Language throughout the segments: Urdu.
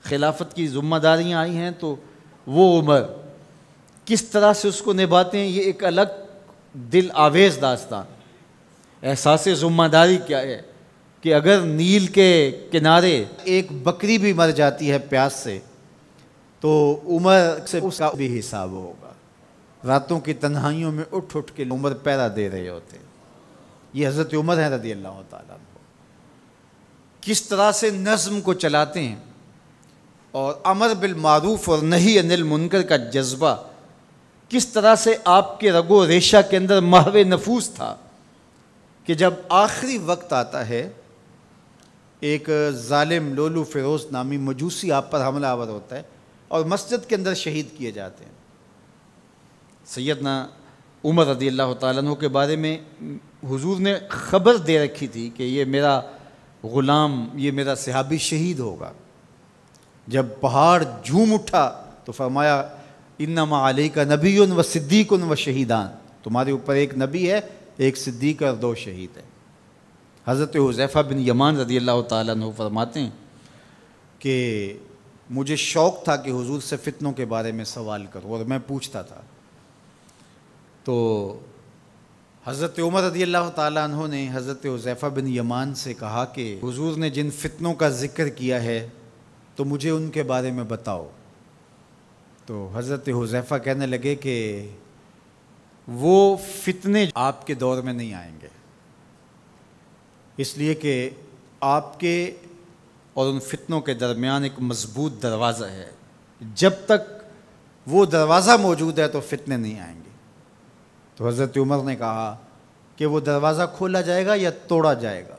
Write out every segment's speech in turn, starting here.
خلافت کی ذمہ داریاں آئی ہیں تو وہ عمر کس طرح سے اس کو نبھاتے ہیں، یہ ایک الگ دل آویز داستان۔ احساس ذمہ داری کیا ہے کہ اگر نیل کے کنارے ایک بکری بھی مر جاتی ہے پیاس سے تو عمر سے اس کا بھی حساب ہوگا۔ راتوں کی تنہائیوں میں اٹھ اٹھ کے عمر پہرا دے رہے ہوتے ہیں۔ یہ حضرت عمر ہیں رضی اللہ تعالیٰ عنہ، کس طرح سے نظم کو چلاتے ہیں، اور امر بالمعروف اور نہی عن المنکر کا جذبہ کس طرح سے آپ کے رگ و ریشہ کے اندر محو نفوس تھا کہ جب آخری وقت آتا ہے، ایک ظالم لولو فیروز نامی مجوسی آپ پر حملہ آور ہوتا ہے اور مسجد کے اندر شہید کیے جاتے ہیں۔ سیدنا عمر رضی اللہ تعالیٰ عنہ کے بارے میں حضور نے خبر دے رکھی تھی کہ یہ میرا غلام، یہ میرا صحابی شہید ہوگا۔ جب پہاڑ جھوم اٹھا تو فرمایا انما علیک نبی و صدیق و شہیدان، تمہارے اوپر ایک نبی ہے، ایک صدیق اور 2 شہید ہیں۔ حضرت حذیفہ بن یمان رضی اللہ تعالیٰ عنہ فرماتے ہیں کہ مجھے شوق تھا کہ حضور سے فتنوں کے بارے میں سوال کروں اور میں پوچھتا تھا، تو حضرت عمر رضی اللہ تعالیٰ عنہ نے حضرت حذیفہ بن یمان سے کہا کہ حضور نے جن فتنوں کا ذکر کیا ہے تو مجھے ان کے بارے میں بتاؤ۔ تو حضرت حذیفہ کہنے لگے کہ وہ فتنے آپ کے دور میں نہیں آئیں گے، اس لیے کہ آپ کے اور ان فتنوں کے درمیان ایک مضبوط دروازہ ہے، جب تک وہ دروازہ موجود ہے تو فتنے نہیں آئیں گے۔ تو حضرت عمر نے کہا کہ وہ دروازہ کھولا جائے گا یا توڑا جائے گا؟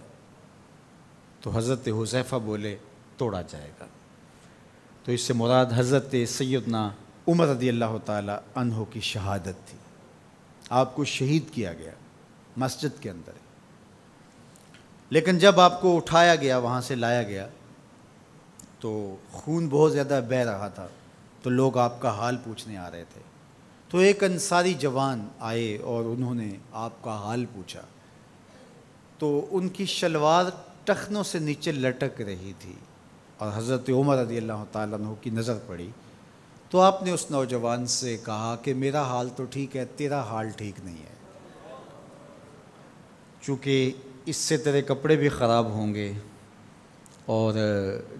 تو حضرت حذیفہ بولے توڑا جائے گا۔ تو اس سے مراد حضرت سیدنا عمر رضی اللہ تعالی عنہ کی شہادت تھی۔ آپ کو شہید کیا گیا مسجد کے اندر، لیکن جب آپ کو اٹھایا گیا، وہاں سے لایا گیا تو خون بہت زیادہ بہہ رہا تھا، تو لوگ آپ کا حال پوچھنے آ رہے تھے۔ تو ایک انصاری جوان آئے اور انہوں نے آپ کا حال پوچھا، تو ان کی شلوار ٹخنوں سے نیچے لٹک رہی تھی اور حضرت عمر رضی اللہ تعالیٰ عنہ کی نظر پڑی، تو آپ نے اس نوجوان سے کہا کہ میرا حال تو ٹھیک ہے، تیرا حال ٹھیک نہیں ہے، چونکہ اس سے تیرے کپڑے بھی خراب ہوں گے، اور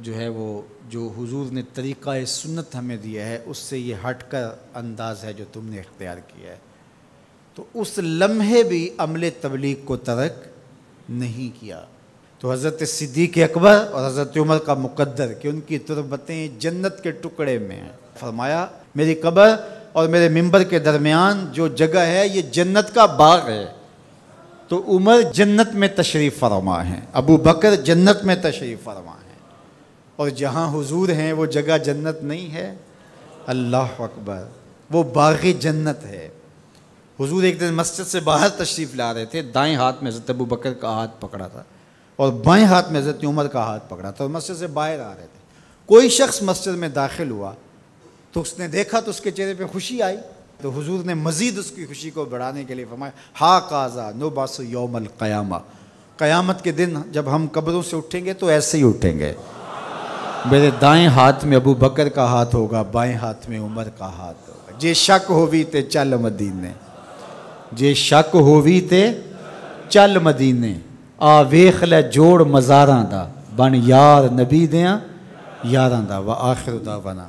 جو ہے وہ جو حضور نے طریقہ سنت ہمیں دیا ہے اس سے یہ ہٹ کر انداز ہے جو تم نے اختیار کیا ہے۔ تو اس لمحے بھی عمل تبلیغ کو ترک نہیں کیا۔ تو حضرت صدیق اکبر اور حضرت عمر کا مقدر کہ ان کی تربتیں جنت کے ٹکڑے میں ہیں، فرمایا میری قبر اور میرے منبر کے درمیان جو جگہ ہے یہ جنت کا باغ ہے۔ تو عمر جنت میں تشریف فرما ہیں، ابو بکر جنت میں تشریف فرما ہیں، اور جہاں حضور ہیں وہ جگہ جنت نہیں ہے؟ اللہ اکبر، وہ باغ جنت ہے۔ حضور ایک دن مسجد سے باہر تشریف لا رہے تھے، دائیں ہاتھ میں حضرت ابو بکر کا ہاتھ پکڑا تھا اور بائیں ہاتھ میں حضرت عمر کا ہاتھ پکڑا تھا، اور مسجد سے باہر آ رہے تھے۔ کوئی شخص مسجد میں داخل ہوا تو اس نے دیکھا تو اس کے چہرے پہ خوشی آئی، تو حضور نے مزید اس کی خوشی کو بڑھانے کے لیے فرمایا ہا قاذا نبعث یوم القیامہ، قیامت کے دن جب ہم قبروں سے اٹھیں گے تو ایسے ہی اٹھیں گے، میرے دائیں ہاتھ میں ابو بکر کا ہاتھ ہوگا، بائیں ہاتھ میں عمر کا ہاتھ ہوگا۔ جے شک ہووی تے چل مدینے، جے شک ہووی تے چل مدینے، آ ویخ لے جوڑ مزاراں دا، بن یار نبی دیاں یاراں دا۔ وآخر دعوانا